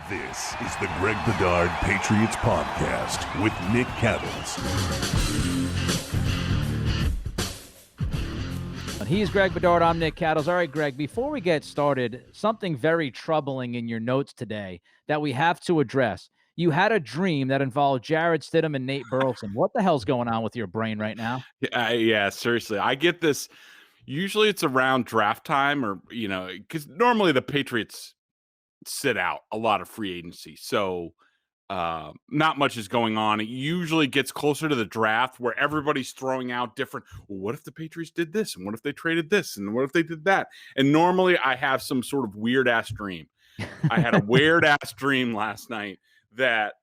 This is the Greg Bedard Patriots Podcast with Nick Cattles. He's Greg Bedard. I'm Nick Cattles. All right, Greg, before we get started, something very troubling in your notes today that we have to address. You had a dream that involved Jarrett Stidham and Nate Burleson. What the hell's going on with your brain right now? Yeah, seriously. I get this. Usually it's around draft time or, because normally the Patriots sit out a lot of free agency. So not much is going on. It usually gets closer to the draft where everybody's throwing out different, well, what if the Patriots did this? And what if they traded this? And what if they did that? And normally I have some sort of weird ass dream. I had a weird ass dream last night that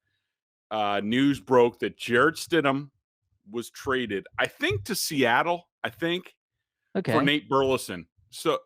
news broke that Jarrett Stidham was traded, I think, to Seattle, for Nate Burleson. So,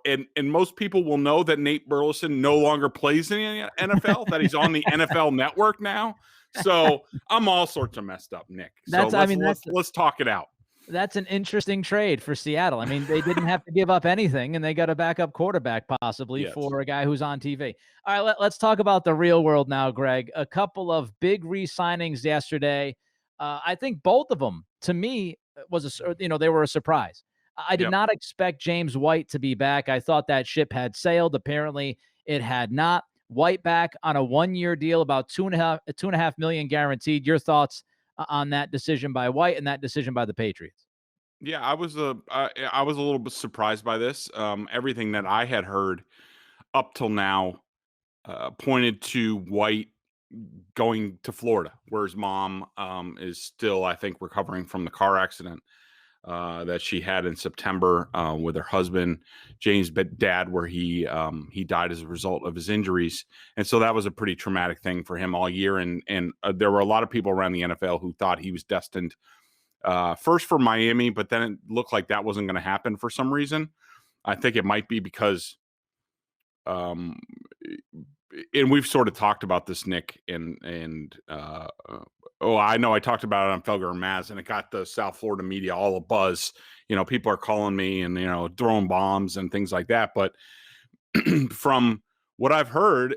and most people will know that Nate Burleson no longer plays in the NFL, that he's on the NFL network now. So I'm all sorts of messed up, Nick. Let's talk it out. That's an interesting trade for Seattle. I mean, they didn't have to give up anything, and they got a backup quarterback possibly for a guy who's on TV. All right, let's talk about the real world now, Greg. A couple of big re-signings yesterday. I think both of them, to me, they were a surprise. I did not expect James White to be back. I thought that ship had sailed. Apparently, it had not. White back on a one-year deal, about $2.5 million guaranteed. Your thoughts on that decision by White and that decision by the Patriots? Yeah, I was a little bit surprised by this. Everything that I had heard up till now pointed to White going to Florida, where his mom is still, I think, recovering from the car accident that she had in September with her husband, James' dad, where he died as a result of his injuries. And so that was a pretty traumatic thing for him all year. And there were a lot of people around the NFL who thought he was destined first for Miami, but then it looked like that wasn't going to happen for some reason. I think it might be because, and we've sort of talked about this, Nick, I know I talked about it on Felger and Maz, and it got the South Florida media all a buzz. People are calling me and, throwing bombs and things like that. But from what I've heard,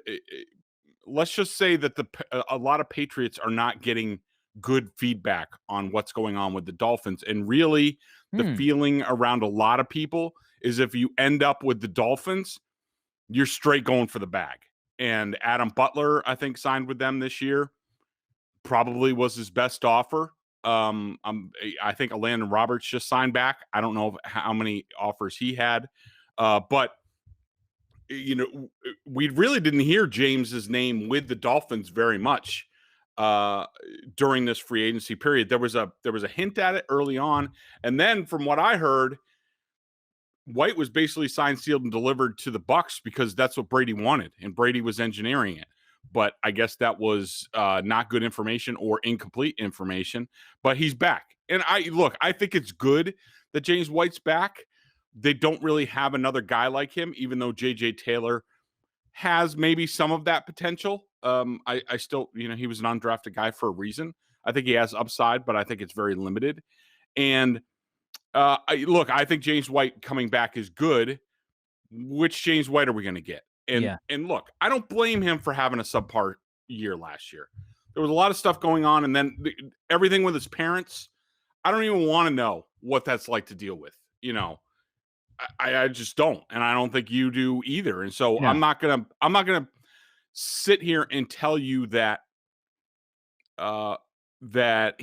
let's just say that a lot of Patriots are not getting good feedback on what's going on with the Dolphins. And really, the feeling around a lot of people is if you end up with the Dolphins, you're straight going for the bag. And Adam Butler, I think, signed with them this year. Probably was his best offer. I think Landon Roberts just signed back. I don't know how many offers he had. But, we really didn't hear James's name with the Dolphins very much during this free agency period. There was a hint at it early on. And then from what I heard, White was basically signed, sealed, and delivered to the Bucs because that's what Brady wanted, and Brady was engineering it. But I guess that was not good information or incomplete information. But he's back, and I think it's good that James White's back. They don't really have another guy like him, even though J.J. Taylor has maybe some of that potential. I still, he was an undrafted guy for a reason. I think he has upside, but I think it's very limited. And I think James White coming back is good. Which James White are we going to get? And look, I don't blame him for having a subpar year last year. There was a lot of stuff going on, and then everything with his parents. I don't even want to know what that's like to deal with. I just don't, and I don't think you do either. And so I'm not gonna sit here and tell you that that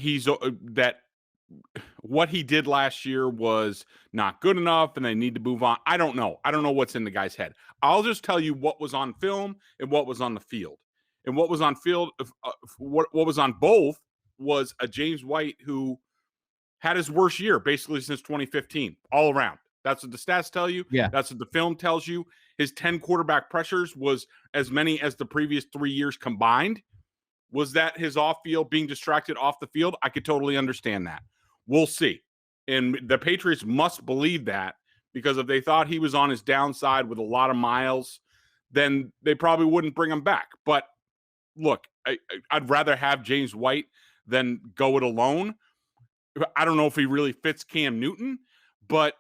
what he did last year was not good enough and they need to move on. I don't know. I don't know what's in the guy's head. I'll just tell you what was on film and what was on the field. And what was on field, what was on both was a James White who had his worst year basically since 2015, all around. That's what the stats tell you. Yeah. That's what the film tells you. His 10 quarterback pressures was as many as the previous 3 years combined. Was that his off-field being distracted off the field? I could totally understand that. We'll see. And the Patriots must believe that, because if they thought he was on his downside with a lot of miles, then they probably wouldn't bring him back. But look, I'd rather have James White than go it alone. I don't know if he really fits Cam Newton, but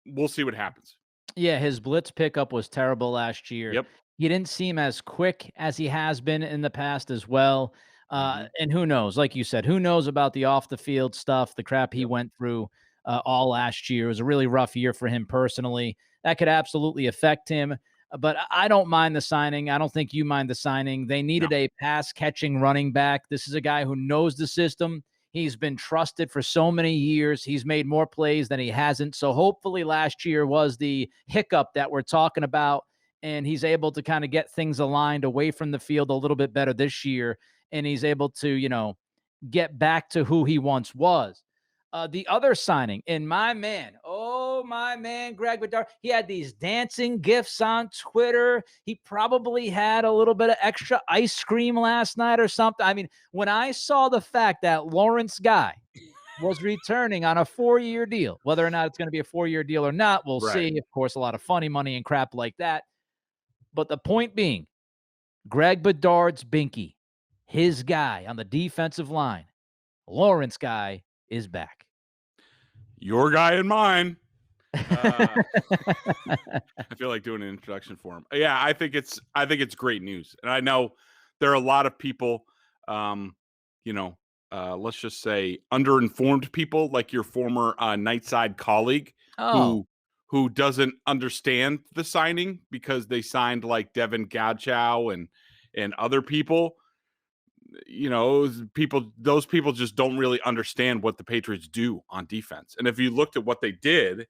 we'll see what happens. Yeah, his blitz pickup was terrible last year. Yep. He didn't seem as quick as he has been in the past as well. And who knows? Like you said, who knows about the off the field stuff, the crap he went through all last year. It was a really rough year for him personally. That could absolutely affect him. But I don't mind the signing. I don't think you mind the signing. They needed a pass catching running back. This is a guy who knows the system. He's been trusted for so many years. He's made more plays than he hasn't. So hopefully last year was the hiccup that we're talking about, and he's able to kind of get things aligned away from the field a little bit better this year. And he's able to, get back to who he once was. The other signing, and my man, Greg Bedard, he had these dancing gifs on Twitter. He probably had a little bit of extra ice cream last night or something. I mean, when I saw the fact that Lawrence Guy was returning on a 4-year deal, whether or not it's going to be a 4-year deal or not, we'll see. Of course, a lot of funny money and crap like that. But the point being, Greg Bedard's binky, his guy on the defensive line, Lawrence Guy, is back. Your guy and mine. I feel like doing an introduction for him. Yeah, I think it's great news. And I know there are a lot of people, let's just say underinformed people like your former Nightside colleague who doesn't understand the signing because they signed like Devin Gadchow and other people. Those people just don't really understand what the Patriots do on defense. And if you looked at what they did,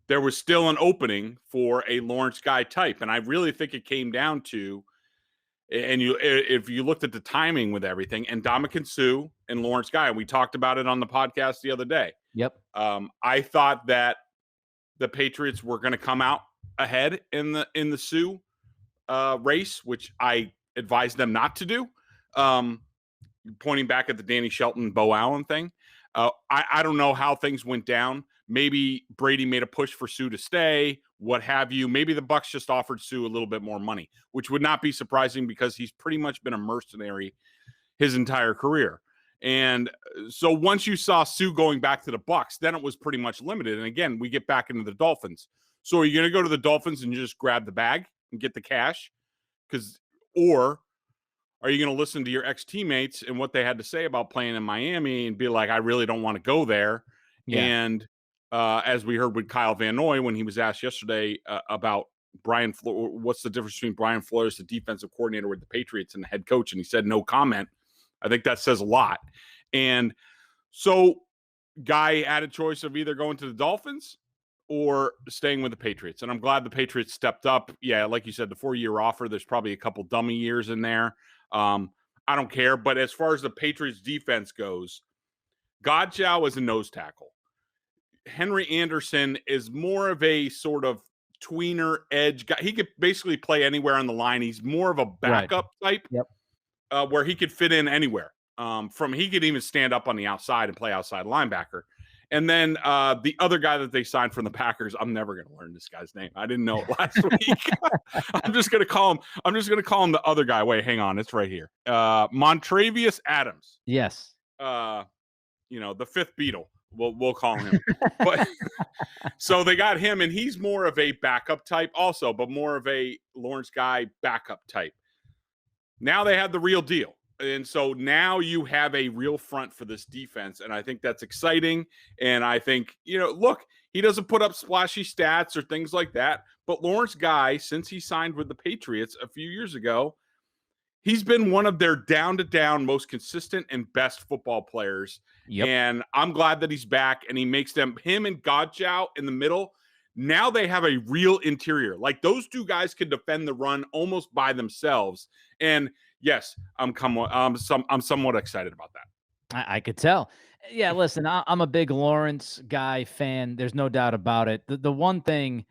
there was still an opening for a Lawrence Guy type. And I really think it came down to, if you looked at the timing with everything, and Ndamukong Suh and Lawrence Guy, and we talked about it on the podcast the other day. Yep. I thought that the Patriots were going to come out ahead in the Suh race, which I advised them not to do. Pointing back at the Danny Shelton, Bo Allen thing. I don't know how things went down. Maybe Brady made a push for Suh to stay, what have you. Maybe the Bucs just offered Suh a little bit more money, which would not be surprising because he's pretty much been a mercenary his entire career. And so once you saw Suh going back to the Bucs, then it was pretty much limited. And again, we get back into the Dolphins. So are you going to go to the Dolphins and just grab the bag and get the cash? Or are you going to listen to your ex-teammates and what they had to say about playing in Miami and be like, I really don't want to go there? Yeah. And as we heard with Kyle Van Noy when he was asked yesterday about Brian Flores, what's the difference between Brian Flores, the defensive coordinator with the Patriots, and the head coach? And he said no comment. I think that says a lot. And so Guy had a choice of either going to the Dolphins or staying with the Patriots. And I'm glad the Patriots stepped up. Yeah, like you said, the 4-year offer, there's probably a couple dummy years in there. I don't care. But as far as the Patriots defense goes, Godchow is a nose tackle. Henry Anderson is more of a sort of tweener edge guy. He could basically play anywhere on the line. He's more of a backup type. Yep. Where he could fit in anywhere. He could even stand up on the outside and play outside linebacker. And then the other guy that they signed from the Packers, I'm never going to learn this guy's name. I didn't know it last week. I'm just going to call him the other guy. Wait, hang on. It's right here. Montravius Adams. Yes. The fifth Beatle. We'll call him. But so they got him, and he's more of a backup type also, but more of a Lawrence Guy backup type. Now they have the real deal. And so now you have a real front for this defense. And I think that's exciting. And I think, look, he doesn't put up splashy stats or things like that. But Lawrence Guy, since he signed with the Patriots a few years ago, he's been one of their down-to-down most consistent and best football players. Yep. And I'm glad that he's back, and he makes him and Godchow in the middle. Now they have a real interior. Like, those two guys can defend the run almost by themselves. And yes, I'm somewhat excited about that. I could tell. Yeah, listen, I'm a big Lawrence Guy fan. There's no doubt about it. The one thing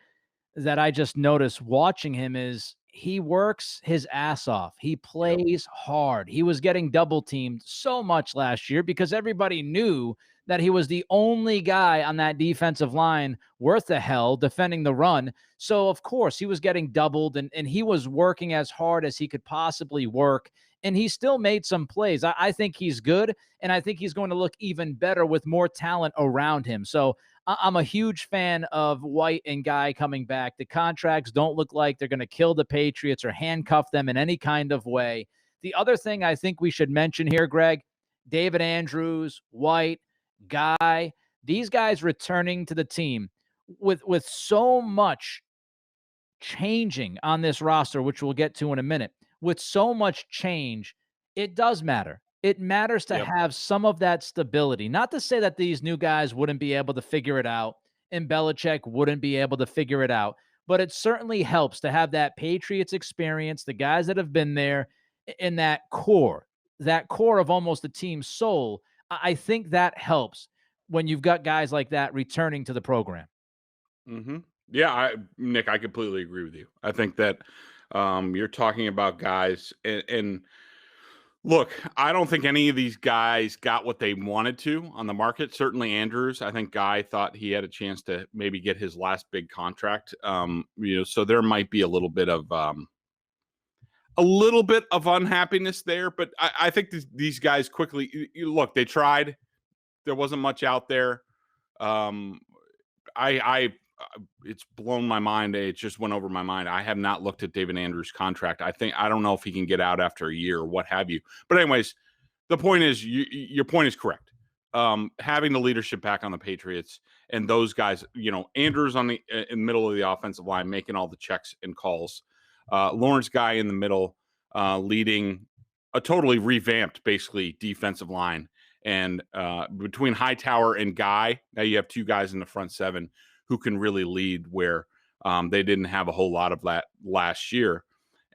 that I just noticed watching him is he works his ass off. He plays hard. He was getting double teamed so much last year because everybody knew that he was the only guy on that defensive line worth the hell defending the run. So, of course, he was getting doubled, and he was working as hard as he could possibly work, and he still made some plays. I think he's good, and I think he's going to look even better with more talent around him. So I'm a huge fan of White and Guy coming back. The contracts don't look like they're going to kill the Patriots or handcuff them in any kind of way. The other thing I think we should mention here, Greg, David Andrews, White, Guy, these guys returning to the team with so much changing on this roster, which we'll get to in a minute. With so much change, it does matter. It matters to have some of that stability. Not to say that these new guys wouldn't be able to figure it out and Belichick wouldn't be able to figure it out, but it certainly helps to have that Patriots experience, the guys that have been there in that core of almost the team's soul. I think that helps when you've got guys like that returning to the program. Mm-hmm. Yeah, Nick, I completely agree with you. I think that you're talking about guys, and look, I don't think any of these guys got what they wanted to on the market. Certainly Andrews. I think Guy thought he had a chance to maybe get his last big contract. So there might be a little bit of unhappiness there, but I think these guys quickly look. They tried. There wasn't much out there. It's blown my mind. It just went over my mind. I have not looked at David Andrews' contract. I don't know if he can get out after a year or what have you. But anyways, the point is, your point is correct. Having the leadership back on the Patriots and those guys, Andrews in the middle of the offensive line, making all the checks and calls. Lawrence Guy in the middle, leading a totally revamped, basically, defensive line. And between Hightower and Guy, now you have two guys in the front seven who can really lead where they didn't have a whole lot of that last year.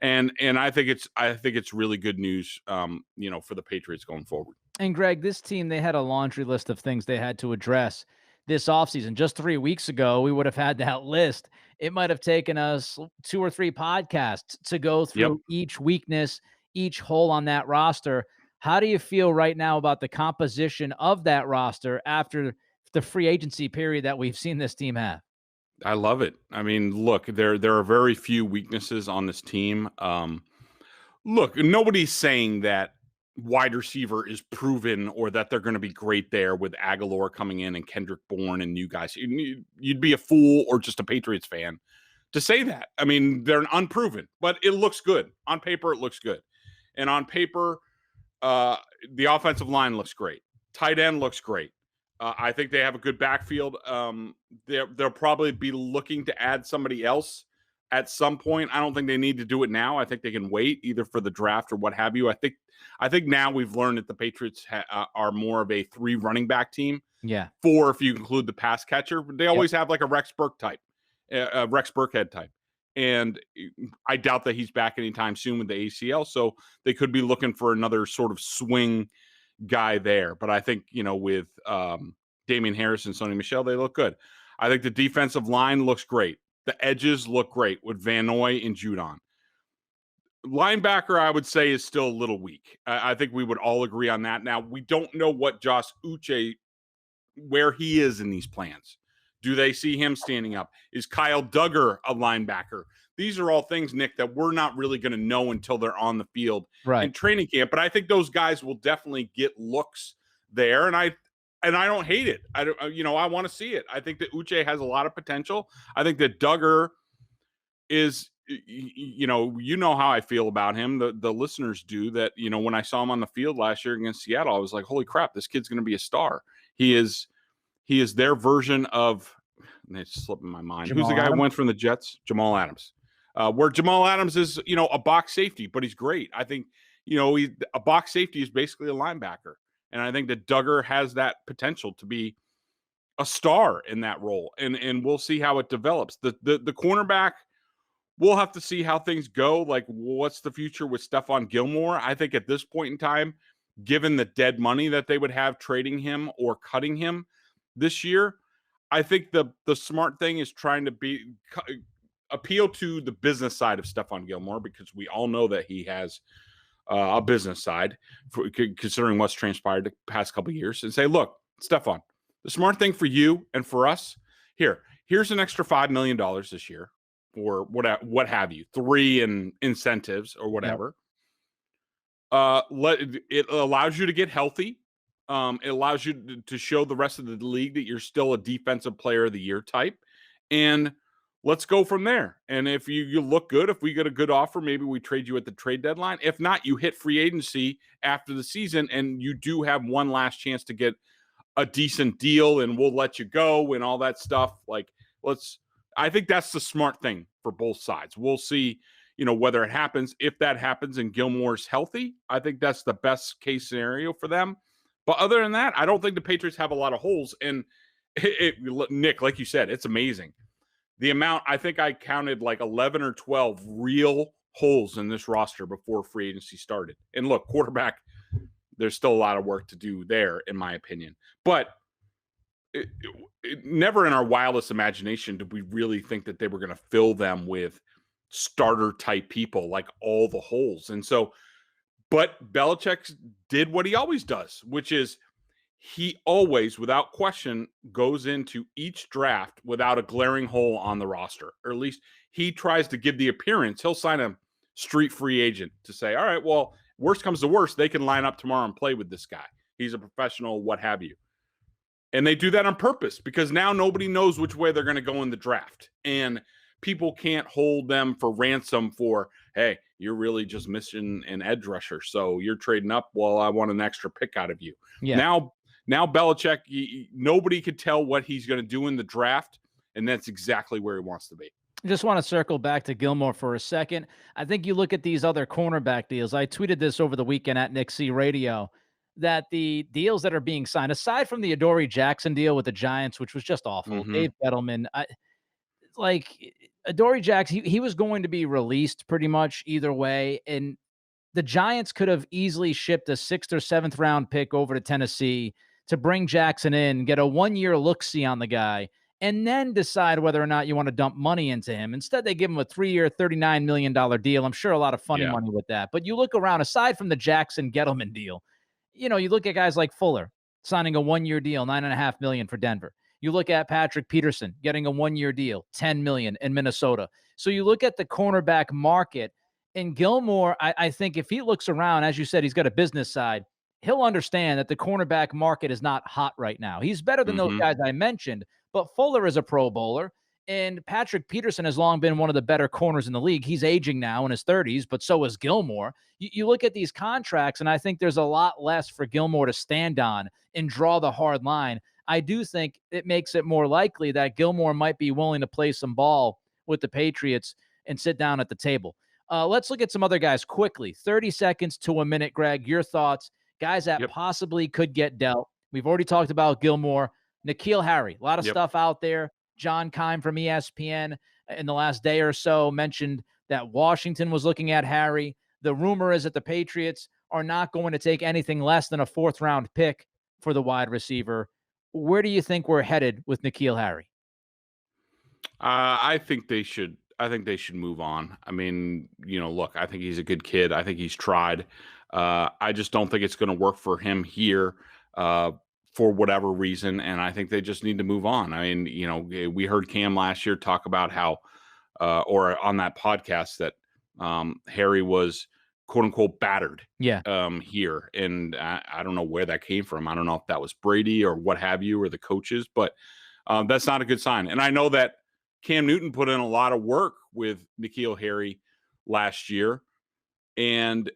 And I think it's really good news, for the Patriots going forward. And Greg, this team, they had a laundry list of things they had to address this offseason. Just 3 weeks ago, we would have had that list. It might have taken us 2 or 3 podcasts to go through each weakness, each hole on that roster. How do you feel right now about the composition of that roster after the free agency period that we've seen this team have? I love it. I mean, look, there are very few weaknesses on this team. Look, nobody's saying that wide receiver is proven or that they're going to be great there with Aguilar coming in and Kendrick Bourne and new guys. You'd be a fool or just a Patriots fan to say that. I mean, they're unproven, but it looks good. On paper, it looks good. And on paper, the offensive line looks great. Tight end looks great. I think they have a good backfield. They'll probably be looking to add somebody else at some point. I don't think they need to do it now. I think they can wait either for the draft or what have you. I think now we've learned that the Patriots are more of a 3 running back team. Yeah. 4 if you include the pass catcher. They always have like a Rex Burkhead type. And I doubt that he's back anytime soon with the ACL. So they could be looking for another sort of swing guy there. But I think, with Damian Harris and Sonny Michel, they look good. I think the defensive line looks great. The edges look great with Van Noy and Judon. Linebacker, I would say, is still a little weak. I think we would all agree on that. Now, we don't know what Josh Uche, where he is in these plans. Do they see him standing up? Is Kyle Duggar a linebacker? These are all things, Nick, that we're not really going to know until they're on the field in training camp. But I think those guys will definitely get looks there, and I don't hate it. I want to see it. I think that Uche has a lot of potential. I think that Duggar is, how I feel about him. The listeners do that. When I saw him on the field last year against Seattle, I was like, holy crap, this kid's going to be a star. He is their version of, and it's slipping my mind. Who's the guy who went from the Jets? Jamal Adams. Where Jamal Adams is, a box safety, but he's great. I think, a box safety is basically a linebacker. And I think that Duggar has that potential to be a star in that role. And we'll see how it develops. The cornerback, we'll have to see how things go. Like, what's the future with Stephon Gilmore? I think at this point in time, given the dead money that they would have trading him or cutting him this year, I think the smart thing is trying to appeal to the business side of Stephon Gilmore, because we all know that he has a business side, considering what's transpired the past couple of years, and say, look, Stephon, the smart thing for you and for us, here's an extra $5 million this year, or what have you, 3 in incentives or whatever. It allows you to get healthy. It allows you to show the rest of the league that you're still a defensive player of the year type. And let's go from there. And if you look good, if we get a good offer, maybe we trade you at the trade deadline. If not, you hit free agency after the season and you do have one last chance to get a decent deal and we'll let you go and all that stuff. Like, I think that's the smart thing for both sides. We'll see, whether it happens. If that happens and Gilmore's healthy, I think that's the best case scenario for them. But other than that, I don't think the Patriots have a lot of holes. And Nick, like you said, it's amazing. The amount, I think I counted like 11 or 12 real holes in this roster before free agency started. And look, quarterback, there's still a lot of work to do there, in my opinion. But never in our wildest imagination did we really think that they were going to fill them with starter type people, like all the holes. And so, but Belichick did what he always does, which is he always, without question, goes into each draft without a glaring hole on the roster, or at least he tries to give the appearance. He'll sign a street free agent to say, all right, well, worst comes to worst, they can line up tomorrow and play with this guy. He's a professional, what have you. And they do that on purpose because now nobody knows which way they're going to go in the draft. And people can't hold them for ransom for, hey, you're really just missing an edge rusher, so you're trading up. Well, I want an extra pick out of you. Yeah. Now Belichick, nobody could tell what he's going to do in the draft, and that's exactly where he wants to be. I just want to circle back to Gilmore for a second. I think you look at these other cornerback deals. I tweeted this over the weekend at Nick C Radio, that the deals that are being signed, aside from the Adoree Jackson deal with the Giants, which was just awful, Dave Gettleman, Adoree Jackson, he was going to be released pretty much either way, and the Giants could have easily shipped a 6th or 7th round pick over to Tennessee to bring Jackson in, get a 1-year look-see on the guy, and then decide whether or not you want to dump money into him. Instead, they give him a 3-year, $39 million deal. I'm sure a lot of funny money with that. But you look around, aside from the Jackson-Gettleman deal, you look at guys like Fuller signing a 1-year deal, $9.5 million for Denver. You look at Patrick Peterson getting a 1-year deal, $10 million in Minnesota. So you look at the cornerback market, and Gilmore, I think if he looks around, as you said, he's got a business side, he'll understand that the cornerback market is not hot right now. He's better than those guys I mentioned, but Fuller is a Pro Bowler, and Patrick Peterson has long been one of the better corners in the league. He's aging now in his 30s, but so is Gilmore. You look at these contracts, and I think there's a lot less for Gilmore to stand on and draw the hard line. I do think it makes it more likely that Gilmore might be willing to play some ball with the Patriots and sit down at the table. Let's look at some other guys quickly. 30 seconds to a minute, Greg. Your thoughts. Guys that possibly could get dealt. We've already talked about Gilmore. N'Keal Harry, a lot of stuff out there. John Keim from ESPN in the last day or so mentioned that Washington was looking at Harry. The rumor is that the Patriots are not going to take anything less than a 4th-round pick for the wide receiver. Where do you think we're headed with N'Keal Harry? I think they should move on. I mean, look, I think he's a good kid. I think he's tried. I just don't think it's going to work for him here for whatever reason. And I think they just need to move on. I mean, we heard Cam last year talk about how, or on that podcast, that Harry was quote unquote battered here. And I don't know where that came from. I don't know if that was Brady or what have you, or the coaches, but that's not a good sign. And I know that Cam Newton put in a lot of work with N'Keal Harry last year, and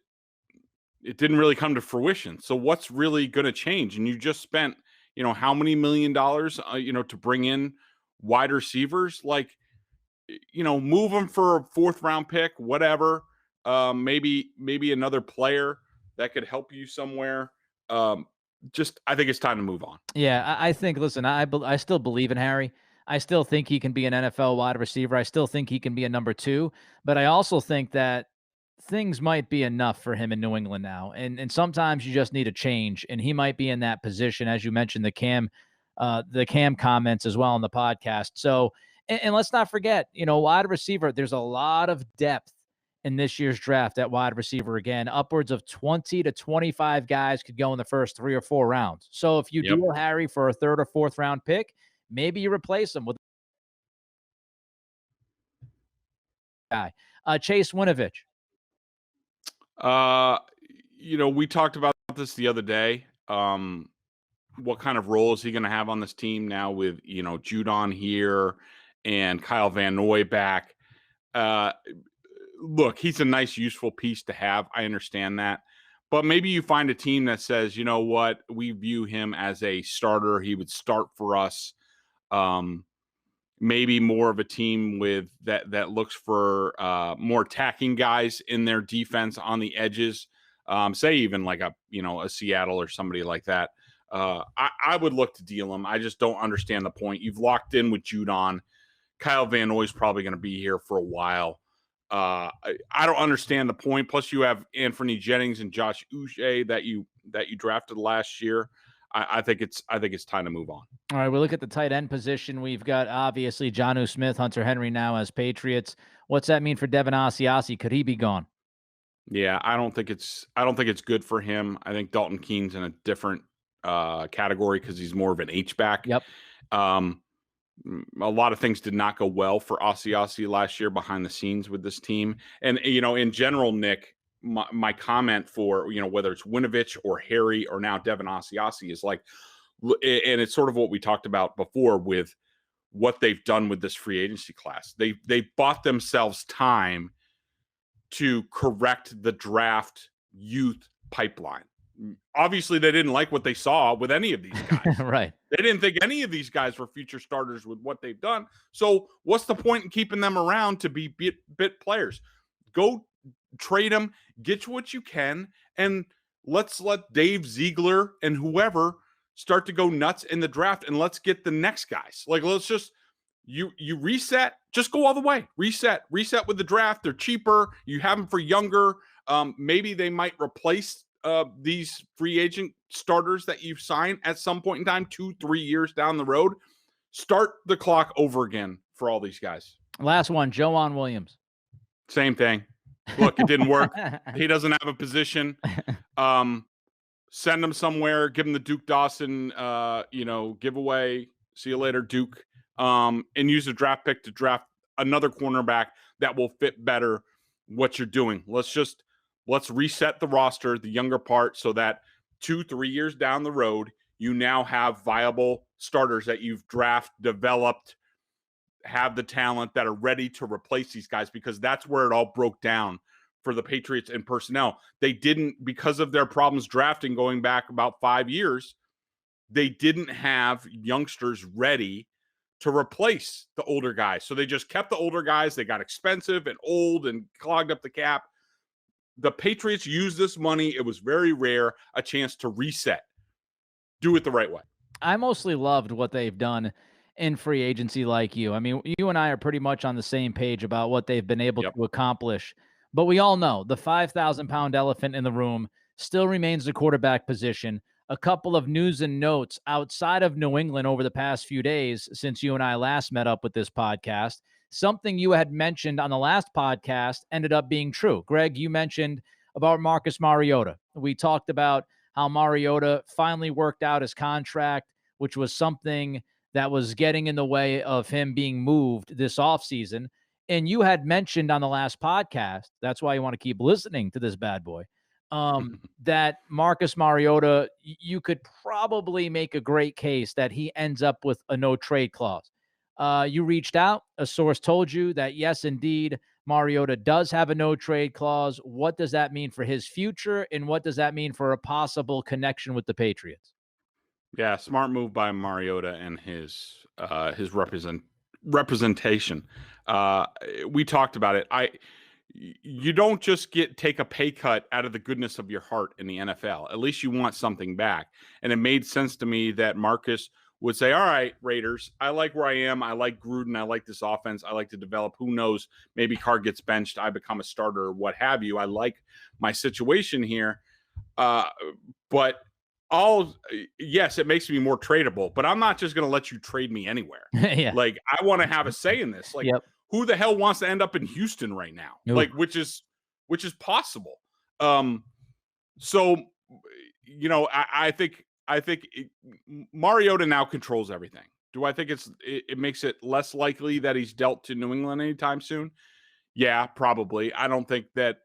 it didn't really come to fruition. So what's really going to change? And you just spent, how many $1 million, to bring in wide receivers? Like, move them for a 4th-round pick, whatever. Maybe another player that could help you somewhere. I think it's time to move on. Yeah, I think, listen, I still believe in Harry. I still think he can be an NFL wide receiver. I still think he can be a number 2, but I also think that things might be enough for him in New England now. And sometimes you just need a change, and he might be in that position, as you mentioned, the Cam comments as well on the podcast. So, and let's not forget, wide receiver, there's a lot of depth in this year's draft at wide receiver. Again, upwards of 20 to 25 guys could go in the first 3 or 4 rounds. So if you deal Harry for a 3rd or 4th round pick, maybe you replace him with a guy. Chase Winovich. We talked about this the other day. what kind of role is he going to have on this team now with, JoJuan here and Kyle Van Noy back. Look, he's a nice, useful piece to have. I understand that. But maybe you find a team that says, you know what, we view him as a starter. He would start for us. Maybe more of a team with that looks for more attacking guys in their defense on the edges. Say even like a Seattle or somebody like that. I would look to deal him. I just don't understand the point. You've locked in with JoJuan. Kyle Van Noy's probably going to be here for a while. I don't understand the point. Plus, you have Anthony Jennings and Josh Uche that you drafted last year. I think it's time to move on. All right, we look at the tight end position. We've got obviously Jonnu Smith, Hunter Henry now as Patriots. What's that mean for Devin Asiasi? Could he be gone? Yeah, I don't think it's good for him. I think Dalton Keene's in a different category because he's more of an H-back. Yep. A lot of things did not go well for Asiasi last year behind the scenes with this team. And, in general, Nick, my comment for, whether it's Winovich or Harry or now Devin Asiasi is like, and it's sort of what we talked about before with what they've done with this free agency class. They bought themselves time to correct the draft youth pipeline. Obviously, they didn't like what they saw with any of these guys. Right. They didn't think any of these guys were future starters with what they've done. So what's the point in keeping them around to be bit players? Go trade them, get what you can, and let's let Dave Ziegler and whoever start to go nuts in the draft, and let's get the next guys. Like, let's just you reset, just go all the way. Reset with the draft. They're cheaper. You have them for younger. Maybe they might replace these free agent starters that you've signed at some point in time, 2-3 years down the road. Start the clock over again for all these guys. Last one, JoJuan Williams. Same thing. Look, it didn't work. He doesn't have a position. Send him somewhere. Give him the Duke Dawson, giveaway. See you later, Duke. And use a draft pick to draft another cornerback that will fit better what you're doing. Let's reset the roster, the younger part, so that 2-3 years down the road, you now have viable starters that you've developed, have the talent that are ready to replace these guys, because that's where it all broke down for the Patriots and personnel. They didn't, because of their problems drafting going back about 5 years, they didn't have youngsters ready to replace the older guys. So they just kept the older guys. They got expensive and old and clogged up the cap. The Patriots used this money. It was very rare, a chance to reset. Do it the right way. I mostly loved what they've done in free agency like you. I mean, you and I are pretty much on the same page about what they've been able to accomplish. But we all know the 5,000-pound elephant in the room still remains the quarterback position. A couple of news and notes outside of New England over the past few days since you and I last met up with this podcast. Something you had mentioned on the last podcast ended up being true. Greg, you mentioned about Marcus Mariota. We talked about how Mariota finally worked out his contract, which was something that was getting in the way of him being moved this offseason. And you had mentioned on the last podcast, that's why you want to keep listening to this bad boy, that Marcus Mariota, you could probably make a great case that he ends up with a no-trade clause. You reached out. A source told you that, yes, indeed, Mariota does have a no-trade clause. What does that mean for his future, and what does that mean for a possible connection with the Patriots? Yeah, smart move by Mariota and his representation. We talked about it. You don't just take a pay cut out of the goodness of your heart in the NFL. At least you want something back. And it made sense to me that Marcus would say, all right, Raiders, I like where I am. I like Gruden. I like this offense. I like to develop. Who knows? Maybe Carr gets benched. I become a starter or what have you. I like my situation here. But yes, it makes me more tradable, but I'm not just going to let you trade me anywhere. Yeah. Like, I want to have a say in this. Like, who the hell wants to end up in Houston right now? Nope. Like, which is possible. So, I think Mariota now controls everything. Do I think it makes it less likely that he's dealt to New England anytime soon? Yeah, probably. I don't think that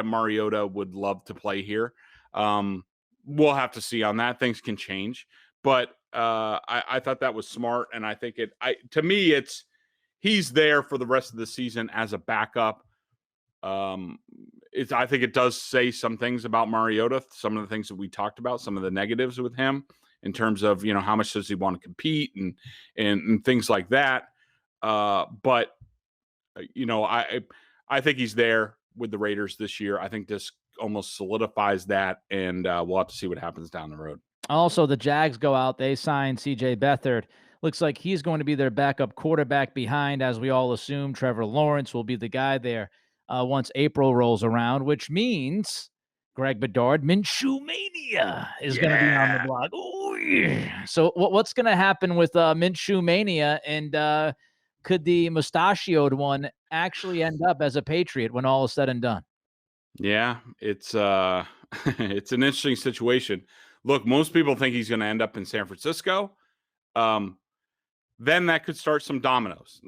Mariota would love to play here. We'll have to see on that. Things can change. but I thought that was smart, and I think to me he's there for the rest of the season as a backup. I think it does say some things about Mariota, some of the things that we talked about, some of the negatives with him in terms of, how much does he want to compete and things like that. But I think he's there with the Raiders this year. I think this almost solidifies that, and we'll have to see what happens down the road. Also, the Jags go out. They sign C.J. Beathard. Looks like he's going to be their backup quarterback behind, as we all assume. Trevor Lawrence will be the guy there once April rolls around, which means Greg Bedard, Minshew Mania is going to be on the block. Ooh, yeah. So what's going to happen with Minshew Mania, and could the mustachioed one actually end up as a Patriot when all is said and done? Yeah, it's it's an interesting situation. Look, most people think he's going to end up in San Francisco. Then that could start some dominoes.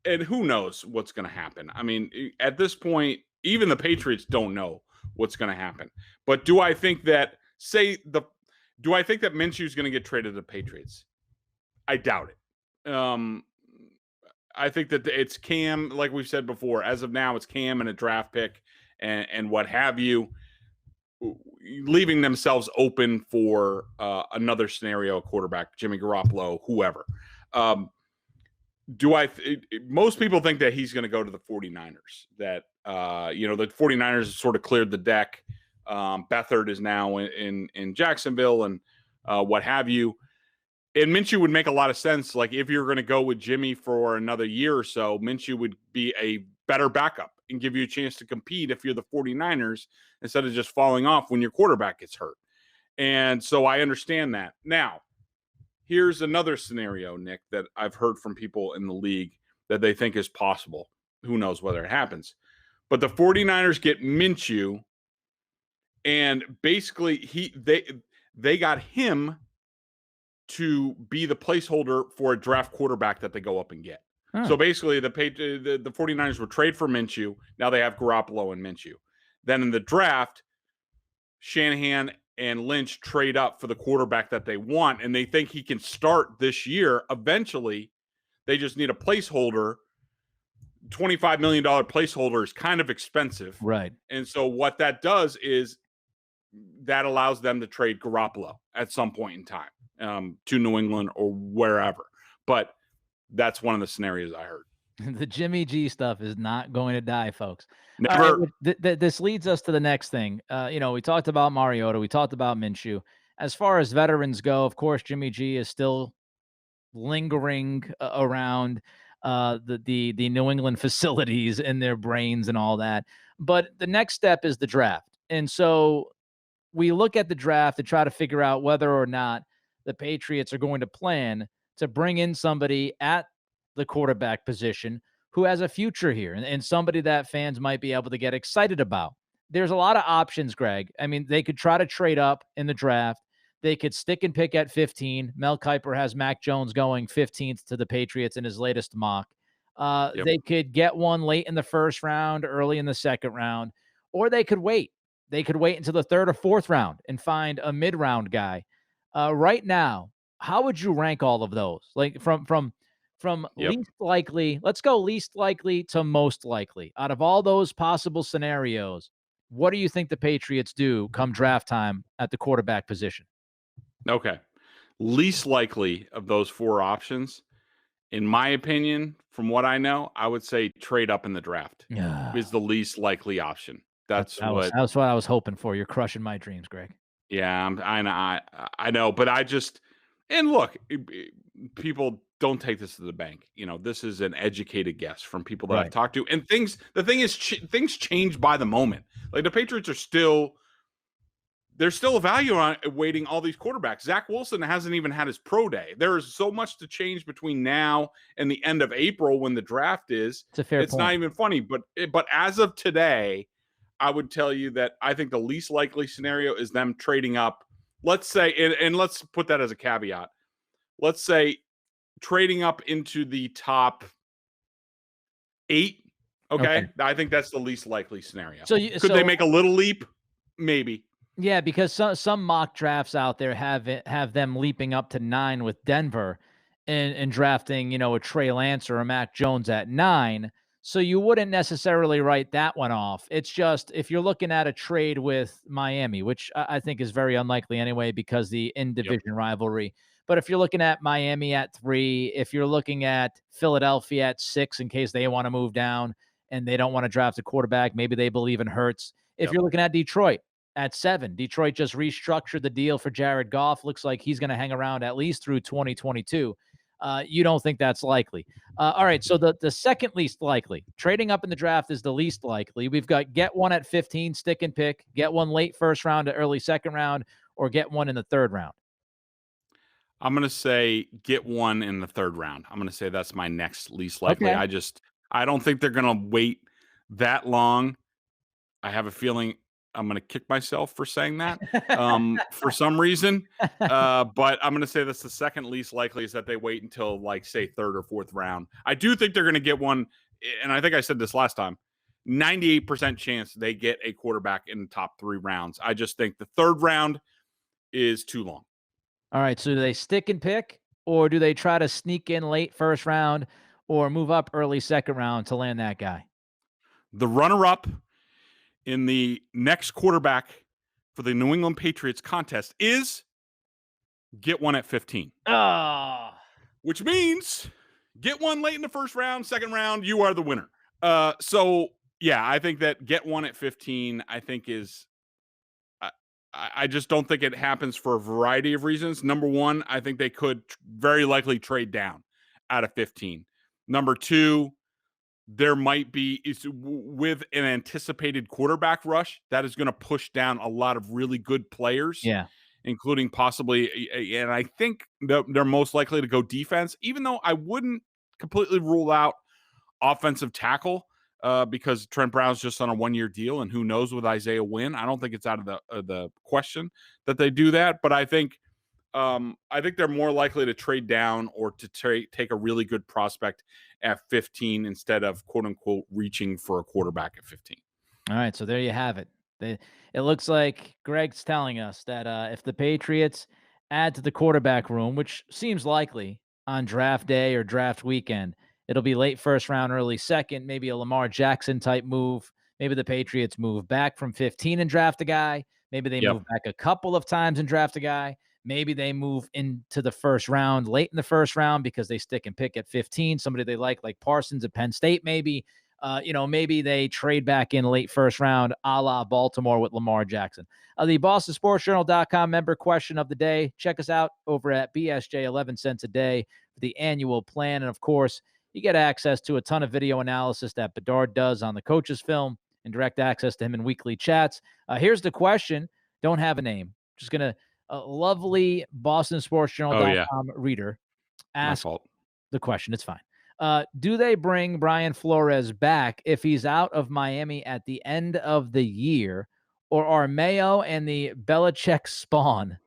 And who knows what's going to happen? I mean, at this point, even the Patriots don't know what's going to happen. But do I think that Minshew is going to get traded to the Patriots? I doubt it. I think that it's Cam, like we've said before. As of now, it's Cam and a draft pick and what have you, leaving themselves open for another scenario, a quarterback, Jimmy Garoppolo, whoever. Most people think that he's going to go to the 49ers, that, the 49ers have sort of cleared the deck. Beathard is now in Jacksonville and what have you. And Minshew would make a lot of sense. Like, if you're going to go with Jimmy for another year or so, Minshew would be a better backup and give you a chance to compete if you're the 49ers, instead of just falling off when your quarterback gets hurt. And so I understand that. Now, here's another scenario, Nick, that I've heard from people in the league that they think is possible. Who knows whether it happens. But the 49ers get Minshew, and basically they got him to be the placeholder for a draft quarterback that they go up and get. Huh. So basically the 49ers would trade for Minshew. Now they have Garoppolo and Minshew. Then in the draft, Shanahan and Lynch trade up for the quarterback that they want, and they think he can start this year. Eventually, they just need a placeholder. $25 million placeholder is kind of expensive. Right. And so what that does is that allows them to trade Garoppolo at some point in time. To New England or wherever. But that's one of the scenarios I heard. The Jimmy G stuff is not going to die, folks. Never. This leads us to the next thing. We talked about Mariota. We talked about Minshew. As far as veterans go, of course, Jimmy G is still lingering around the New England facilities in their brains and all that. But the next step is the draft. And so we look at the draft to try to figure out whether or not the Patriots are going to plan to bring in somebody at the quarterback position who has a future here and somebody that fans might be able to get excited about. There's a lot of options, Greg. I mean, they could try to trade up in the draft. They could stick and pick at 15. Mel Kiper has Mac Jones going 15th to the Patriots in his latest mock. Yep. They could get one late in the first round, early in the second round, or they could wait. They could wait until the third or fourth round and find a mid-round guy. Right now, how would you rank all of those? Like from yep. least likely, let's go least likely to most likely. Out of all those possible scenarios, what do you think the Patriots do come draft time at the quarterback position? Okay. Least likely of those four options, in my opinion, from what I know, I would say trade up in the draft is the least likely option. That's what I was hoping for. You're crushing my dreams, Greg. Yeah, I know, but and look, people don't take this to the bank. This is an educated guess from people that I've talked to, and things change by the moment. Like, the Patriots there's still a value on waiting all these quarterbacks. Zach Wilson hasn't even had his pro day. There is so much to change between now and the end of April when the draft is. It's a fair point. It's not even funny, but as of today, I would tell you that I think the least likely scenario is them trading up. Let's say, and let's put that as a caveat. Let's say trading up into the top 8. Okay. I think that's the least likely scenario. Could they make a little leap? Maybe. Yeah, because some mock drafts out there have them leaping up to 9 with Denver and drafting, a Trey Lance or a Mac Jones at 9. So you wouldn't necessarily write that one off. It's just if you're looking at a trade with Miami, which I think is very unlikely anyway because the in-division rivalry. But if you're looking at Miami at 3, if you're looking at Philadelphia at 6 in case they want to move down and they don't want to draft a quarterback, maybe they believe in Hurts. If you're looking at Detroit at 7, Detroit just restructured the deal for Jared Goff. Looks like he's going to hang around at least through 2022. You don't think that's likely. All right, so the second least likely, trading up in the draft is the least likely. We've got get one at 15, stick and pick, get one late first round to early second round, or get one in the third round. I'm going to say get one in the third round. I'm going to say that's my next least likely. Okay. I don't think they're going to wait that long. I have a feeling I'm going to kick myself for saying that for some reason. But I'm going to say that's the second least likely is that they wait until say third or fourth round. I do think they're going to get one. And I think I said this last time, 98% chance they get a quarterback in the top 3 rounds. I just think the third round is too long. All right, so do they stick and pick, or do they try to sneak in late first round or move up early second round to land that guy? The runner-up in the next quarterback for the New England Patriots contest is get one at 15. Oh. Which means get one late in the first round, second round, you are the winner. So, yeah, I think that get one at 15, I think is I just don't think it happens for a variety of reasons. Number one, I think they could very likely trade down out of 15. Number two, there might be with an anticipated quarterback rush that is going to push down a lot of really good players, including possibly, and I think they're most likely to go defense, even though I wouldn't completely rule out offensive tackle because Trent Brown's just on a 1-year deal, and who knows with Isaiah Wynn. I don't think it's out of the question that they do that, but I think they're more likely to trade down or to take a really good prospect at 15 instead of quote unquote reaching for a quarterback at 15. All right, so there you have it. It looks like Greg's telling us that if the Patriots add to the quarterback room, which seems likely on draft day or draft weekend, it'll be late first round, early second, maybe a Lamar Jackson type move. Maybe the Patriots move back from 15 and draft a guy. Maybe they move back a couple of times and draft a guy. Maybe they move into the first round, late in the first round, because they stick and pick at 15, somebody they like Parsons at Penn State, maybe. Maybe they trade back in late first round, a la Baltimore with Lamar Jackson. The BostonSportsJournal.com member question of the day. Check us out over at BSJ, 11 cents a day for the annual plan. And, of course, you get access to a ton of video analysis that Bedard does on the coach's film and direct access to him in weekly chats. Here's the question. Don't have a name. Just going to a lovely BostonSportsJournal.com reader ask the question. It's fine. Do they bring Brian Flores back if he's out of Miami at the end of the year, or are Mayo and the Belichick spawn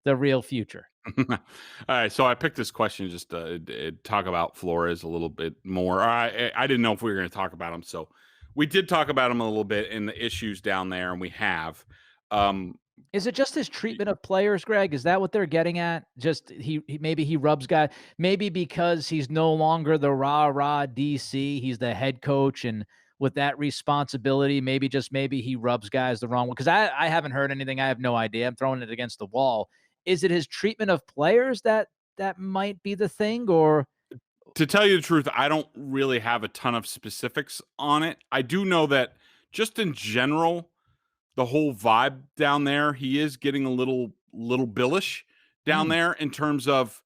the real future? All right, so I picked this question just to talk about Flores a little bit more. I didn't know if we were going to talk about him, so we did talk about him a little bit in the issues down there, and we have. Is it just his treatment of players, Greg? Is that what they're getting at? Just maybe he rubs guys, maybe because he's no longer the rah-rah DC, he's the head coach, and with that responsibility, maybe he rubs guys the wrong way. Because I haven't heard anything. I have no idea. I'm throwing it against the wall. Is it his treatment of players that might be the thing, or? To tell you the truth, I don't really have a ton of specifics on it. I do know that just in general, the whole vibe down there, he is getting a little billish down there in terms of,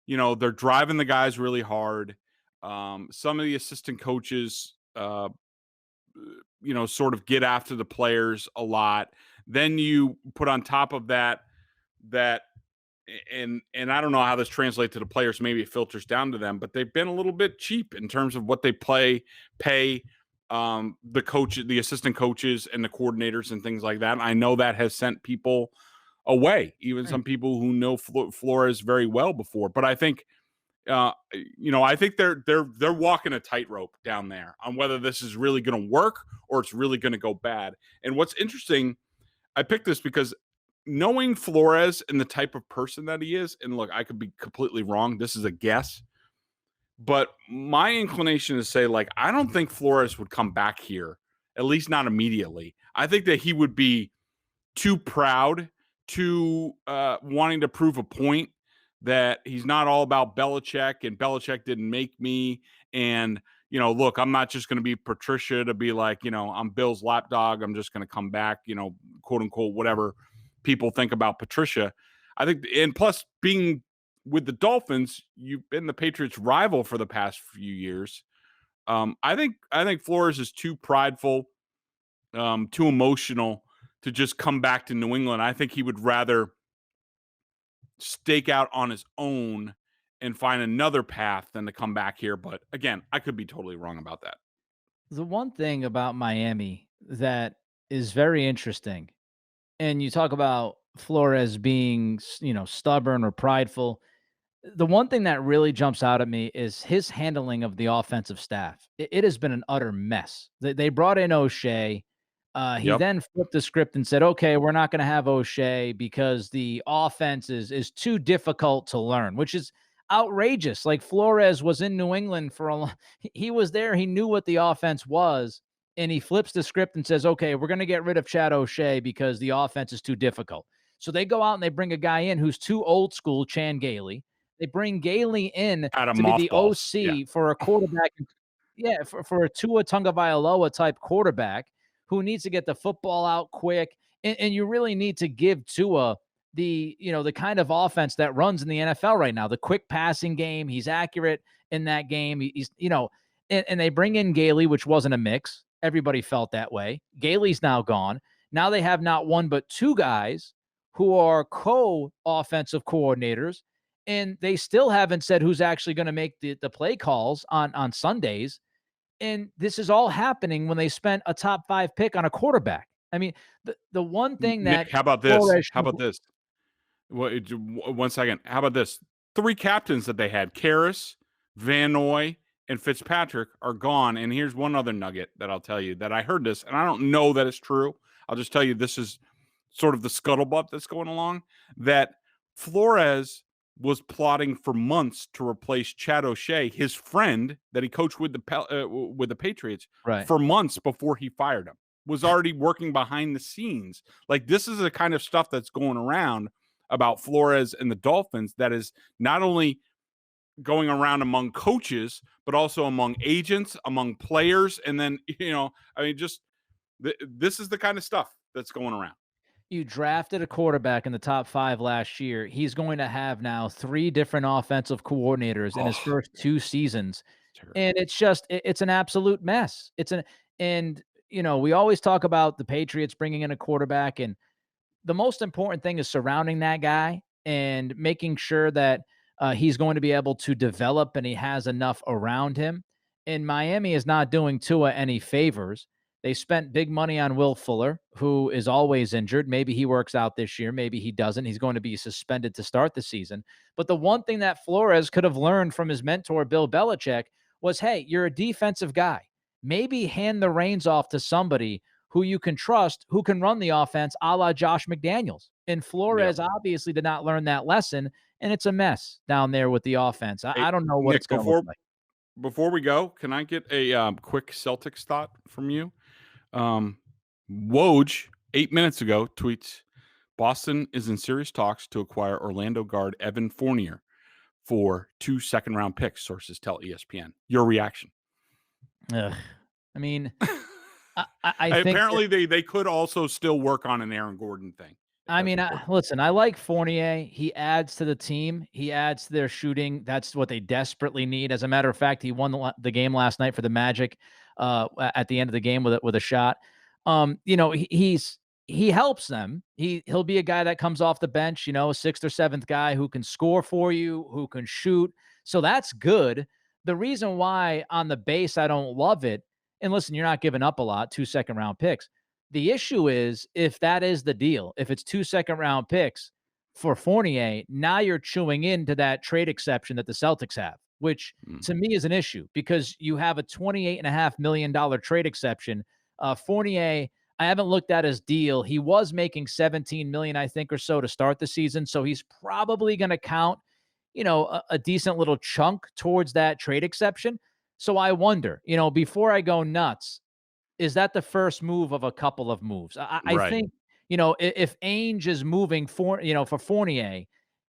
they're driving the guys really hard. Some of the assistant coaches, sort of get after the players a lot. Then you put on top of that, and I don't know how this translates to the players. Maybe it filters down to them, but they've been a little bit cheap in terms of what they pay the assistant coaches and the coordinators and things like that. I know that has sent people away, even some people who know Flores very well before. But I think, I think they're walking a tightrope down there on whether this is really going to work or it's really going to go bad. And what's interesting, I picked this because knowing Flores and the type of person that he is, and look, I could be completely wrong. This is a guess. But my inclination is to say, like, I don't think Flores would come back here, at least not immediately. I think that he would be too proud, too wanting to prove a point that he's not all about Belichick and Belichick didn't make me. And, look, I'm not just going to be Patricia to be like, I'm Bill's lapdog. I'm just going to come back, quote unquote, whatever people think about Patricia. I think, and plus being with the Dolphins, you've been the Patriots' rival for the past few years. I think Flores is too prideful, too emotional to just come back to New England. I think he would rather stake out on his own and find another path than to come back here. But again, I could be totally wrong about that. The one thing about Miami that is very interesting, and you talk about Flores being, stubborn or prideful. The one thing that really jumps out at me is his handling of the offensive staff. It has been an utter mess. They brought in O'Shea. He then flipped the script and said, okay, we're not going to have O'Shea because the offense is too difficult to learn, which is outrageous. Like Flores was in New England he was there. He knew what the offense was. And he flips the script and says, okay, we're going to get rid of Chad O'Shea because the offense is too difficult. So they go out and they bring a guy in who's too old school, Chan Gailey. They bring Gailey in to be the OC for a quarterback. Yeah, for a Tua Tagovailoa type quarterback who needs to get the football out quick. And you really need to give Tua the kind of offense that runs in the NFL right now, the quick passing game. He's accurate in that game. He's, and they bring in Gailey, which wasn't a mix. Everybody felt that way. Gailey's now gone. Now they have not one, but two guys who are co-offensive coordinators. And they still haven't said who's actually going to make the play calls on Sundays. And this is all happening when they spent a top 5 pick on a quarterback. I mean, the one thing that Nick, how about this? One second. How about this? 3 captains that they had, Karras, Van Noy, and Fitzpatrick are gone. And here's one other nugget that I'll tell you that I heard this, and I don't know that it's true. I'll just tell you this is sort of the scuttlebutt that's going along, that Flores was plotting for months to replace Chad O'Shea, his friend that he coached with the Patriots, right, for months before he fired him. Was already working behind the scenes. Like, this is the kind of stuff that's going around about Flores and the Dolphins that is not only going around among coaches, but also among agents, among players. And then, this is the kind of stuff that's going around. You drafted a quarterback in the top 5 last year. He's going to have now 3 different offensive coordinators in his first 2 seasons. And it's an absolute mess. We always talk about the Patriots bringing in a quarterback, and the most important thing is surrounding that guy and making sure that he's going to be able to develop and he has enough around him. And Miami is not doing Tua any favors. They spent big money on Will Fuller, who is always injured. Maybe he works out this year. Maybe he doesn't. He's going to be suspended to start the season. But the one thing that Flores could have learned from his mentor, Bill Belichick, was, hey, you're a defensive guy. Maybe hand the reins off to somebody who you can trust, who can run the offense a la Josh McDaniels. And Flores obviously did not learn that lesson, and it's a mess down there with the offense. I don't know what it's going to look like. Before we go, can I get a quick Celtics thought from you? Woj 8 minutes ago tweets, Boston is in serious talks to acquire Orlando guard Evan Fournier for 2 second-round picks, sources tell ESPN. Your reaction? I mean, I think apparently they could also still work on an Aaron Gordon thing. I mean, listen, I like Fournier. He adds to the team. He adds to their shooting. That's what they desperately need. As a matter of fact, he won the game last night for the Magic at the end of the game with a shot. He helps them. He'll be a guy that comes off the bench, a 6th or 7th guy who can score for you, who can shoot. So that's good. The reason why on the base I don't love it, and listen, you're not giving up a lot, 2 second-round picks. The issue is, if that is the deal, if it's 2 second-round picks for Fournier, now you're chewing into that trade exception that the Celtics have, which to me is an issue because you have a $28.5 million trade exception. Fournier, I haven't looked at his deal. He was making $17 million, I think, or so to start the season. So he's probably going to count, a decent little chunk towards that trade exception. So I wonder, before I go nuts, is that the first move of a couple of moves? I think, if Ainge is moving for Fournier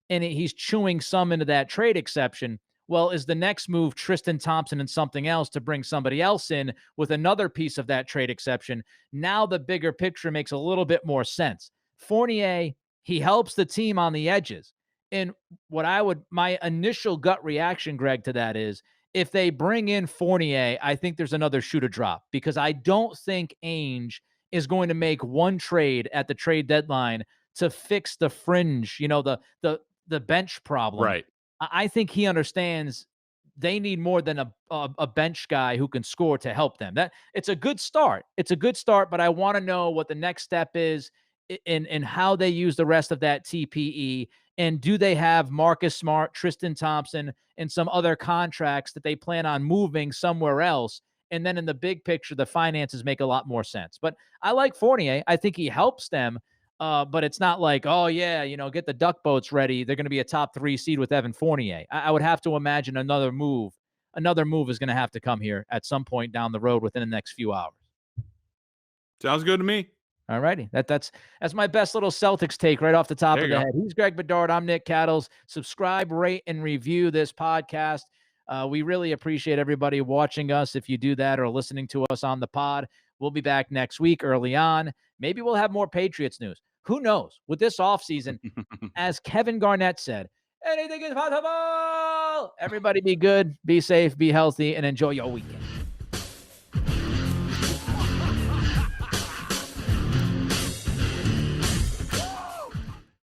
and he's chewing some into that trade exception, well, is the next move Tristan Thompson and something else to bring somebody else in with another piece of that trade exception? Now the bigger picture makes a little bit more sense. Fournier, he helps the team on the edges. And my initial gut reaction, Greg, to that is, if they bring in Fournier, I think there's another shoe to drop, because I don't think Ainge is going to make one trade at the trade deadline to fix the fringe, the bench problem. Right. I think he understands they need more than a bench guy who can score to help them. That it's a good start. But I want to know what the next step is in how they use the rest of that TPE. And do they have Marcus Smart, Tristan Thompson, and some other contracts that they plan on moving somewhere else? And then in the big picture, the finances make a lot more sense. But I like Fournier. I think he helps them. But it's not like, oh, yeah, get the duck boats ready. They're going to be a top 3 seed with Evan Fournier. I would have to imagine another move is going to have to come here at some point down the road within the next few hours. Sounds good to me. All righty. That's my best little Celtics take right off the top of the head. He's Greg Bedard. I'm Nick Cattles. Subscribe, rate, and review this podcast. We really appreciate everybody watching us. If you do that or listening to us on the pod, we'll be back next week early on. Maybe we'll have more Patriots news. Who knows? With this offseason, as Kevin Garnett said, anything is possible. Everybody be good, be safe, be healthy, and enjoy your weekend.